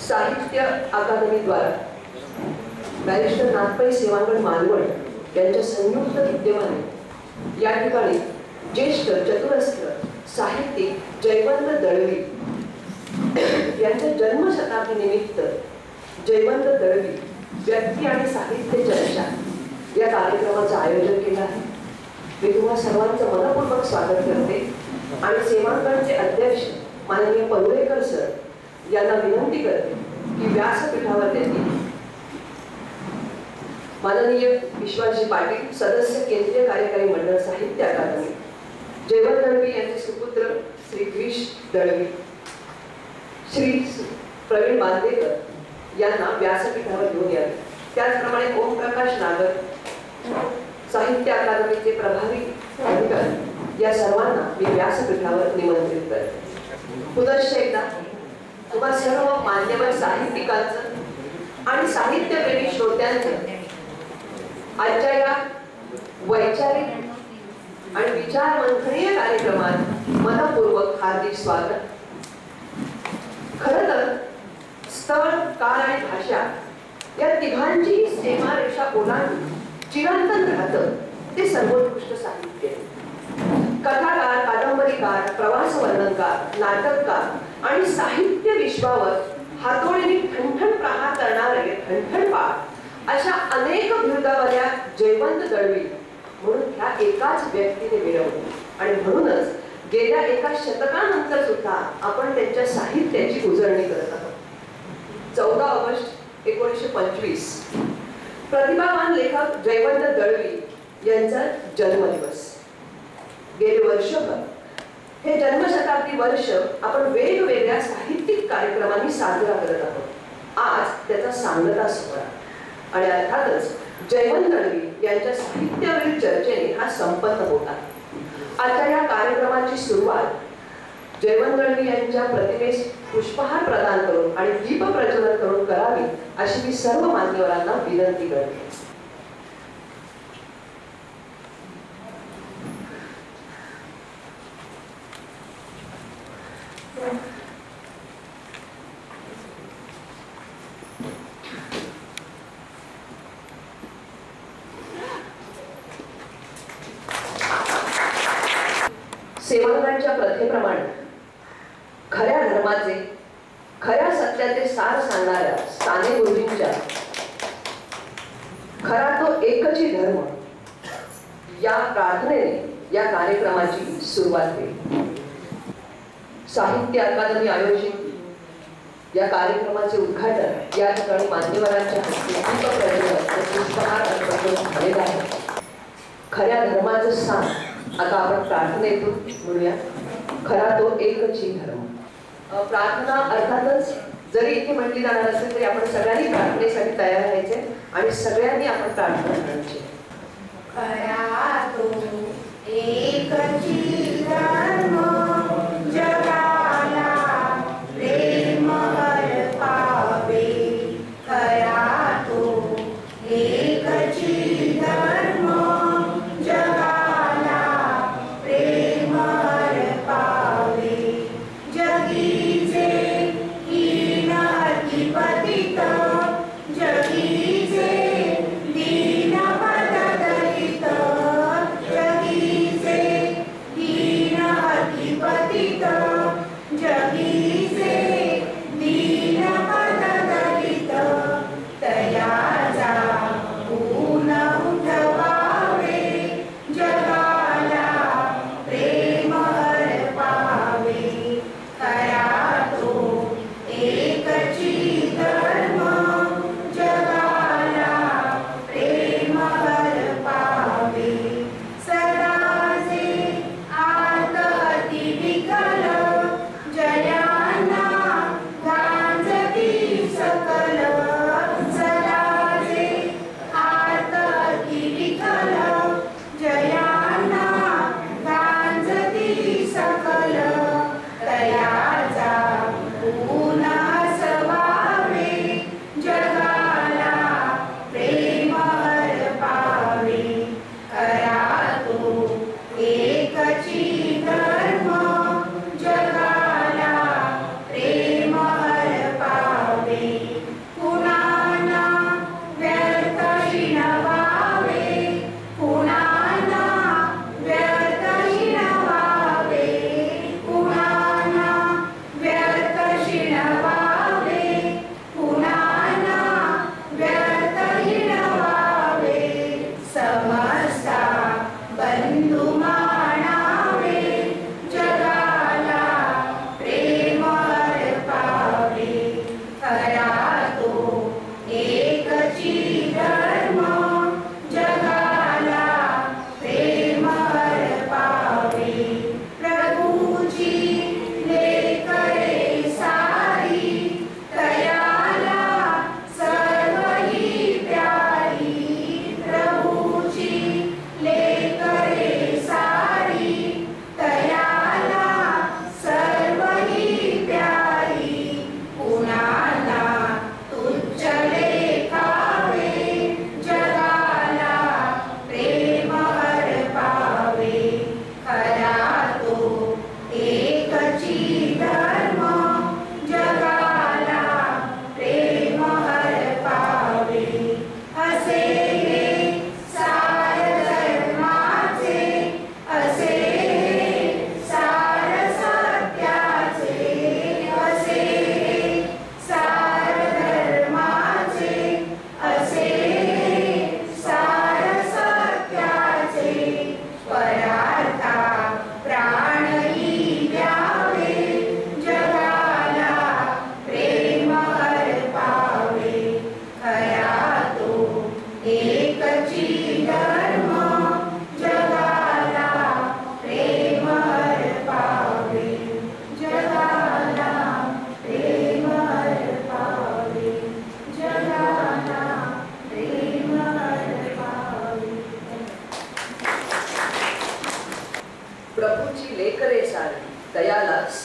साहित्य अकादमीद्वारा बॅरिस्टर नाथपै सेवांगण मालवण यांच्या संयुक्त विद्यमाने या ठिकाणी ज्येष्ठ चतुरस्र साहित्यिक जयवंत दळवी यांच्या जन्मशताब्दी निमित्त जयवंत दळवी व्यक्ती आणि साहित्य चर्चा या कार्यक्रमाचं आयोजन केलं आहे। मी तुम्हा सर्वांचं मनपूर्वक स्वागत करते आणि सेवांगणचे अध्यक्ष माननीय परुळेकर सर यांना विनंती करते की व्यासपीठावर त्यांनी माननीय विश्वासजी पाटील सदस्य केंद्रीय कार्यकारी मंडळ साहित्य अकादमी जयवंत दळवी यांचे सुपुत्र श्री द्विष दळवी श्री प्रवीण बांदेकर यांना व्यासपीठावर घेऊन यावे। त्याचप्रमाणे ओमप्रकाश नागर साहित्य अकादमीचे प्रभारी अधिकारी या सर्वांना मी व्यासपीठावर निमंत्रित करते। पुनश्च एकदा तुम्हा सर्व मान्यवर साहित्यिकांचं आणि साहित्यप्रेमी श्रोत्यांचं आजच्या या वैचारिक आणि विचार मंथनीय कार्यक्रमात मनपूर्वक हार्दिक स्वागत। खरं तर स्थळ, काळ आणि भाषा या तिघांची सीमारेषा ओलांडून चिरंतन राहतं ते सर्वोत्कृष्ट साहित्य। कथाकार, कादंबरीकार, प्रवास वर्णनकार, नाटककार आणि साहित्य विश्वावर हातोडीने ठणठण प्रहार करणारे ठणठणपाठ अशा अनेक बिरुदावल्या जयवंत दळवी म्हणून ह्या एकाच व्यक्तीने मिळवली आणि म्हणूनच गेल्या एका शतकानंतर सुद्धा आपण त्यांच्या साहित्याची उजळणी करत आहोत। 14 ऑगस्ट 1925 प्रतिभावान लेखक जयवंत दळवी यांचा जन्मदिवस। गेले वर्षभर हे जन्मशताब्दी वर्ष आपण वेगवेगळ्या साहित्यिक कार्यक्रमांनी साजरा करत आहोत। आज त्याचा सांगता सोहळा आणि अर्थातच जयवंत दळवी यांच्या साहित्यावरील चर्चेने हा संपन्न होत आहे। आजच्या या कार्यक्रमाची सुरुवात जयवंत दळवी यांच्या प्रतिमेस पुष्पहार प्रदान करून आणि दीप प्रज्वलन करून करावी अशी मी सर्व मान्यवरांना विनंती करते। सेवांगणच्या प्रथेप्रमाणे खऱ्या धर्माचे, खऱ्या सत्याचे सार सांगणाऱ्या साने गुरुजींच्या खरा तो एकची धर्म या प्रार्थनेने या कार्यक्रमाची सुरुवात केली। साहित्य अकादमी आयोजित या कार्यक्रमाचे उद्घाटन या ठिकाणी मान्यवरांच्या झालेलं आहे। खऱ्या धर्माचं सार आता आपण प्रार्थनेतून म्हणूया, खरा तो एकची धर्म। प्रार्थना अर्थातच जरी इथे म्हटली जाणार असेल तरी आपण सगळ्यांनी प्रार्थनेसाठी तयार व्हायचे आणि सगळ्यांनी आपण प्रार्थना करायची। खरा तो एकची धर्म जगाला प्रेम अर्पावे। खरा तो एकची धर्म जगाला प्रेम अर्पावे। जगीचे हीन अतिपतित, जगीचे दीन पददलित, जगीचे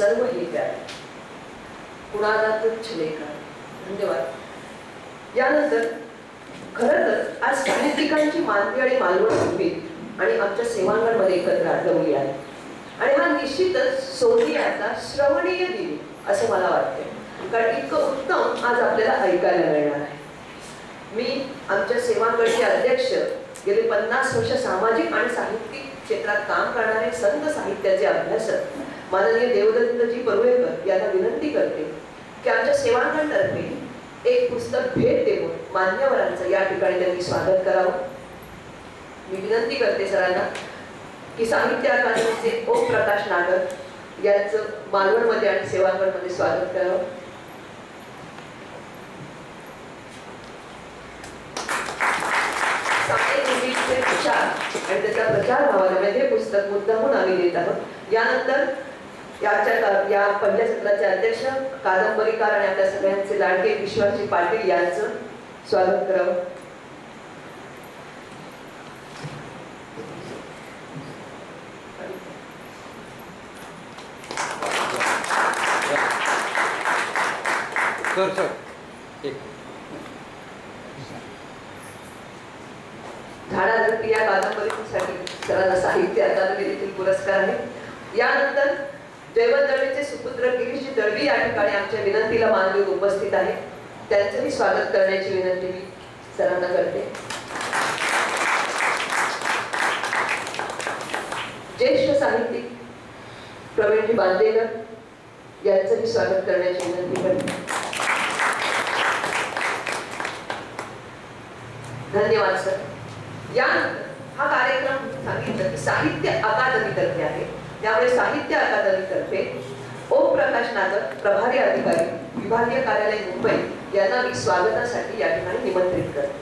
सर्व हे प्यारे कुणाला तुच्छ लेखा. धन्यवाद. यानंतर खरं तर आज साहित्यिकांची मानवी आणि मालवण भूमीत आणि आमच्या सेवांगणमध्ये एकत्र जमली आहे आणि हा निश्चितच सोहळ्याचा श्रवणीय दिन असं मला वाटते, कारण इतकं उत्तम आज आपल्याला ऐकायला मिळणार आहे. मी आमच्या सेवांगणचे अध्यक्ष, गेले 50 वर्ष सामाजिक आणि साहित्यिक क्षेत्रात काम करणारे संत साहित्याचे अभ्यासक माननीय देवदत्तजी परुळेकर यांना विनंती करते की आमच्या सेवांगणतर्फे एक पुस्तक भेट देऊन मान्यवरांचं या ठिकाणी त्यांनी स्वागत करावं. मी विनंती करते सरांना की साहित्य अकादमीचे ओम प्रकाश नागर यांचं मालवणमध्ये आणि सेवांगणमध्ये स्वागत करावं. आणि त्याचा प्रचार व्हावा म्हणून हे पुस्तक मुद्दामून आम्ही देत आहोत. यानंतर या पहिल्या सत्राचे अध्यक्ष कादंबरीकार आणि आपल्या सगळ्यांचे लाडके विश्वासजी पाटील यांचं स्वागत करावं. झाडाझडती या कादंबरीसाठी सरांना साहित्य अकादमी देखील पुरस्कार आहे. यानंतर जयवंत दळवीचे सुपुत्र गिरीशजी दळवी या ठिकाणी आमच्या विनंतीला मान देऊन उपस्थित आहे. त्यांचंही स्वागत करण्याची विनंती मी सरांना करते. ज्येष्ठ साहित्यिक प्रवीणजी बांदेकर यांचंही स्वागत करण्याची विनंती करते. धन्यवाद सर. यानंतर हा कार्यक्रम सांगितलं की साहित्य अकादमीतर्फे आहे, त्यामुळे साहित्य अकादमीतर्फे ओम प्रकाश नागर प्रभारी अधिकारी विभागीय कार्यालय मुंबई यांना मी स्वागतासाठी या ठिकाणी निमंत्रित करते.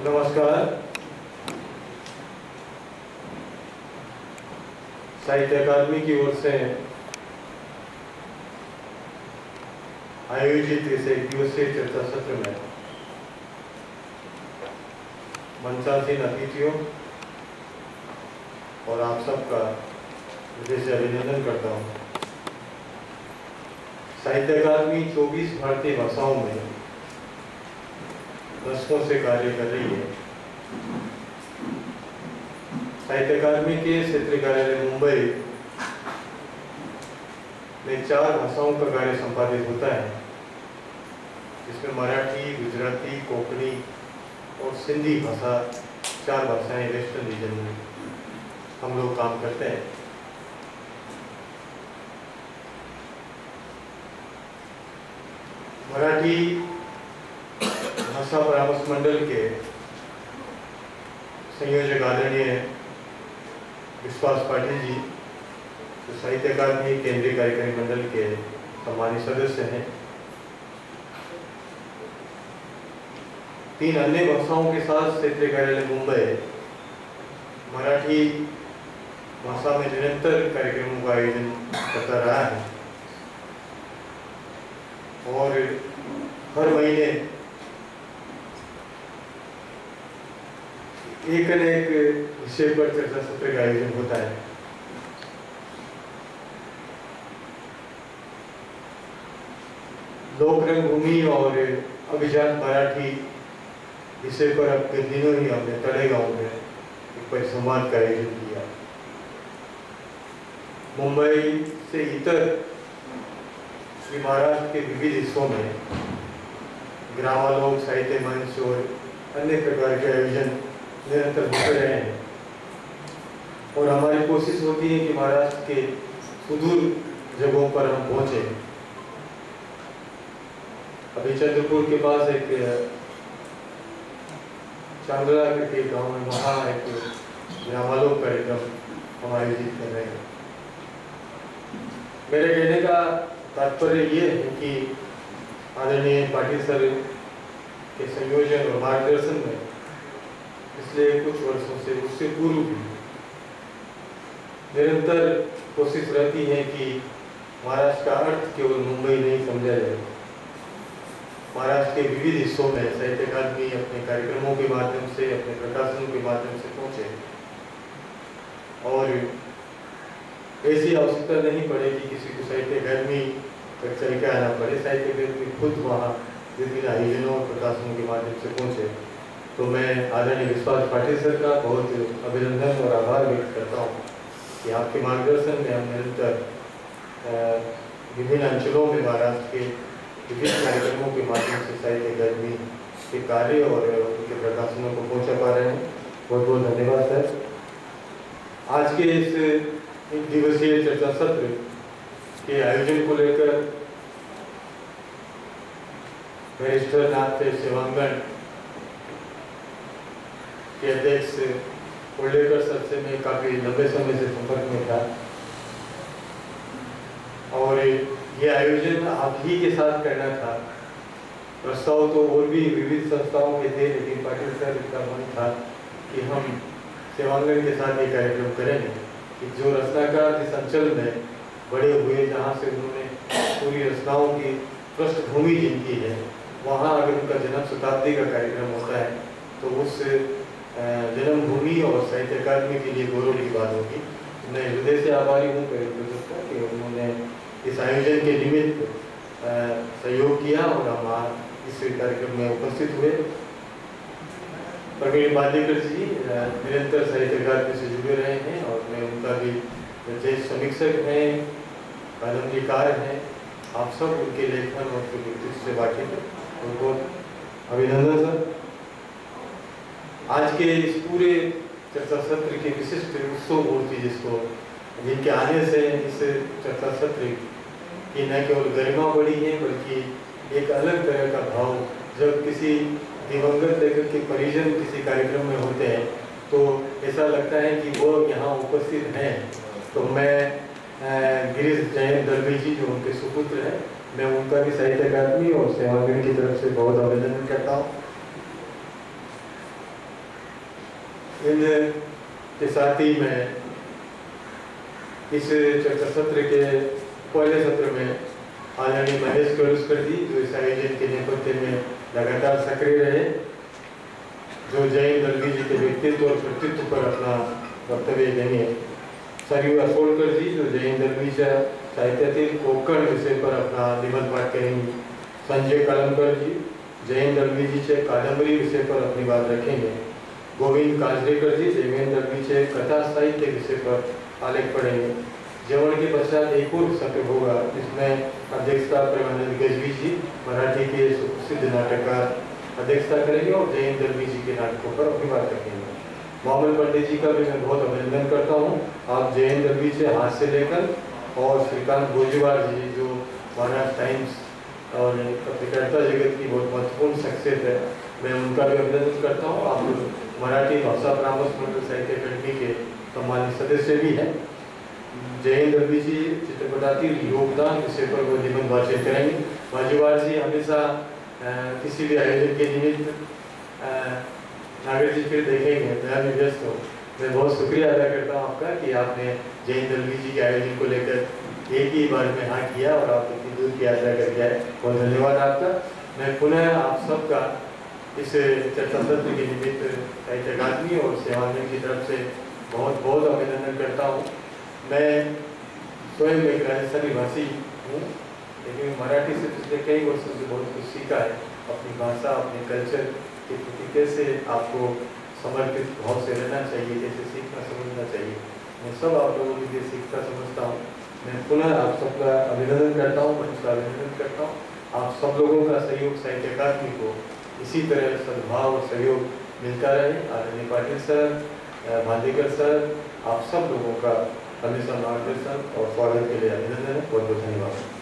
नमस्कार. साहित्य अकादमी की ओर से आयोजित इस एक दिवसीय चर्चा सत्र में मंचासीन अतिथियों और आप सबका हृदय से अभिनंदन करता हूँ. साहित्य अकादमी 24 भारतीय भाषाओं में दशकों से कार्य कर रही है. साहित्य अकादमी के क्षेत्रीय कार्यालय मुंबई में 4 भाषाओं का कार्य संपादित होता है, जिसमें मराठी, गुजराती, कोंकणी और सिंधी भाषा 4 भाषाएं वेस्टर्न रीजन में हम लोग काम करते हैं. मराठी भाषा परामर्श मंडल के संयोजक आदरणीय विश्वास पाटिल जी, जो साहित्य अकादमी केंद्रीय कार्यकारी मंडल के सम्मानित सदस्य हैं. 3 अन्य भाषाओं के साथ क्षेत्रीय कार्यालय मुंबई मराठी भाषा में निरंतर कार्यक्रमों का आयोजन करता रहा है और हर महीने एक न एक विषय पर चर्चा सत्र का आयोजन होता है. लोक रंगभूमि और अभिजात मराठी विषय पर अब कुछ दिनों ही हमने तड़ेगांव में एक परिसंवाद का आयोजन किया. मुंबई से इतर महाराष्ट्र के विविध हिस्सों में ग्रामालोक, साहित्य मंच और अन्य प्रकार के आयोजन निरंतर होते रहे हैं और हमारी कोशिश होती है कि महाराष्ट्र के सुदूर जगहों पर हम पहुंचे. अभी चंद्रपुर के पास एक चांदला के गांव में वहाँ एक ग्रामालोक कार्यक्रम हम आयोजित कर रहे हैं. मेरे कहने का तात्पर्य ये है कि आदरणीय पाटिल सर के संयोजन और मार्गदर्शन में पिछले कुछ वर्षों से, उससे पूर्व भी निरंतर कोशिश रहती है कि महाराष्ट्र का अर्थ केवल मुंबई नहीं समझा जाए। महाराष्ट्र के विविध हिस्सों में साहित्य अकादमी अपने कार्यक्रमों के माध्यम से, अपने प्रकाशनों के माध्यम से पहुंचे और ऐसी आवश्यकता नहीं पड़े कि किसी को साहित्य अकादमी तक चल के आना पड़े। साहित्य अकादमी खुद वहाँ विभिन्न आयोजनों और प्रकाशनों के माध्यम से पहुंचे। तो मैं आदरणीय विश्वास पाटिल सर का बहुत अभिनंदन और आभार व्यक्त करता हूँ कि आपके मार्गदर्शन में हम निरंतर विभिन्न अंचलों में महाराष्ट्र के विभिन्न कार्यक्रमों के माध्यम से साहित्य अकादमी के कार्य और उनके प्रकाशनों को पहुंचा पा रहे हैं। बहुत बहुत धन्यवाद सर। आज के इस एक दिवसीय चर्चा सत्र के आयोजन को लेकर बैरिस्टर नाथ सेवांगन के अध्यक्ष कोल्लेकर सर से मैं काफी लंबे समय से संपर्क में था और ये आयोजन आप ही के साथ करना था। प्रस्ताव तो और भी विविध संस्थाओं के थे, लेकिन पाटिल सर का मन था कि हम सेवांगन के साथ ये कार्यक्रम करेंगे कि जो रचनाकार इस अंचल में बड़े हुए, जहाँ से उन्होंने पूरी रचनाओं की पृष्ठभूमि जिनकी है, वहाँ अगर उनका जन्म शताब्दी का कार्यक्रम होता है तो उस जन्मभूमि और साहित्य अकादमी के लिए गौरव की बात होगी। मैं हृदय से आभारी हूँ कि उन्होंने इस आयोजन के निमित्त सहयोग किया और हम इस कार्यक्रम में उपस्थित हुए। प्रवीण बांदेकर जी निरंतर साहित्य अकादमी से जुड़े रहे हैं और मैं उनका भी ज्येष्ठ समीक्षक हैं, कादम्बरीकार हैं। आप सब उनके लेखन और उनके व्यक्तित्व से वाकिफ हैं। उनको अभिनंदन सर। आज के इस पूरे चर्चा सत्र के विशिष्ट उत्सव मूर्ति जिनके आने से इस चर्चा सत्र की न केवल गरिमा बढ़ी है बल्कि एक अलग तरह का भाव, जब किसी दिवंगत लेखक के परिजन किसी कार्यक्रम में होते हैं तो ऐसा लगता है कि वो यहाँ उपस्थित हैं। तो मैं गिरीश जैन दलवी जी जो उनके सुपुत्र हैं, मैं उनका भी साहित्य अकादमी और सेवांगन की तरफ से बहुत अभिनंदन करता हूँ। इन के साथ ही मैं इस चर्चा सत्र के पहले सत्र में आदरणीय महेश करुस्कर जी जो इस आयोजन के नेपथ्य में लगातार सक्रिय रहे, जो जैन दलवी जी के व्यक्तित्व और कृतित्व पर अपना वक्तव्य देंगे। सरयू असोलकर जी जो जैन दलवीच्या साहित्यातील कोकण विषय पर अपना निबंध पाठ करेंगे। संजय कलमकर जी जैन दलवी जी से कादम्बरी विषय पर अपनी बात रखेंगे। गोविंद काजरेकर जी जैन दलवी से कथा साहित्य विषय पर आलेख पढ़ेंगे। जवन के पश्चात एक और सत्र होगा जिसमें अध्यक्षता प्रेमानंद गजवी जी मराठी के सुप्रसिद्ध नाटककार अध्यक्षता करेंगे और जैन दलवी जी के नाटकों पर अपनी बात रखेंगे। मोहम्मद पंडित जी का भी मैं बहुत अभिनंदन करता हूँ। आप जैन दलवी से हास्य लेखन और श्रीकांत भोजीवाल जी जो महाराष्ट्र टाइम्स और पत्रकारिता जगत की बहुत महत्वपूर्ण शख्सियत है, मैं उनका भी अभिनंदन करता हूँ। आप मराठी भाषा परामर्श मंडल साहित्य अकादमी के सम्मानित सदस्य भी हैं। जैन दलवी जी चित्रपटातील योगदान विषय पर वो निबंध वाचन करेंगे। भोजीवाल जी हमेशा किसी भी आयोजन के निमित्त नागर जी फिर देखेंगे, मैं भी व्यस्त हूँ। मैं बहुत शुक्रिया अदा करता हूँ आपका कि आपने जैन दलवी जी के आयोजन को लेकर एक ही बार में हाँ किया और आप इतनी दूर की यात्रा करके आए। बहुत धन्यवाद आपका। मैं पुनः आप सबका इस चर्चा सत्र के निमित्त साहित्य अकादमी और सेवांगन की तरफ से बहुत बहुत अभिनंदन करता हूँ। मैं स्वयं एक राजस्थानी निवासी हूँ, लेकिन मराठी से पिछले कई वर्षों से बहुत कुछ सीखा है। अपनी भाषा, अपने कल्चर के प्रति कैसे आपको समर्पित भाव से रहना चाहिए, कैसे सीखना समझना चाहिए, मैं सब आप लोगों के लिए सीखता समझता हूँ। मैं पुनः आप सबका अभिनंदन करता हूँ, मंच का अभिनंदन करता हूँ। आप सब लोगों का सहयोग साहित्य अकादमी को इसी तरह सद्भाव और सहयोग मिलता रहे। आदरणीय पाटिल सर, बांदेकर सर, आप सब लोगों का हमेशा मार्गदर्शन और स्वागत के लिए अभिनंदन है। बहुत बहुत धन्यवाद।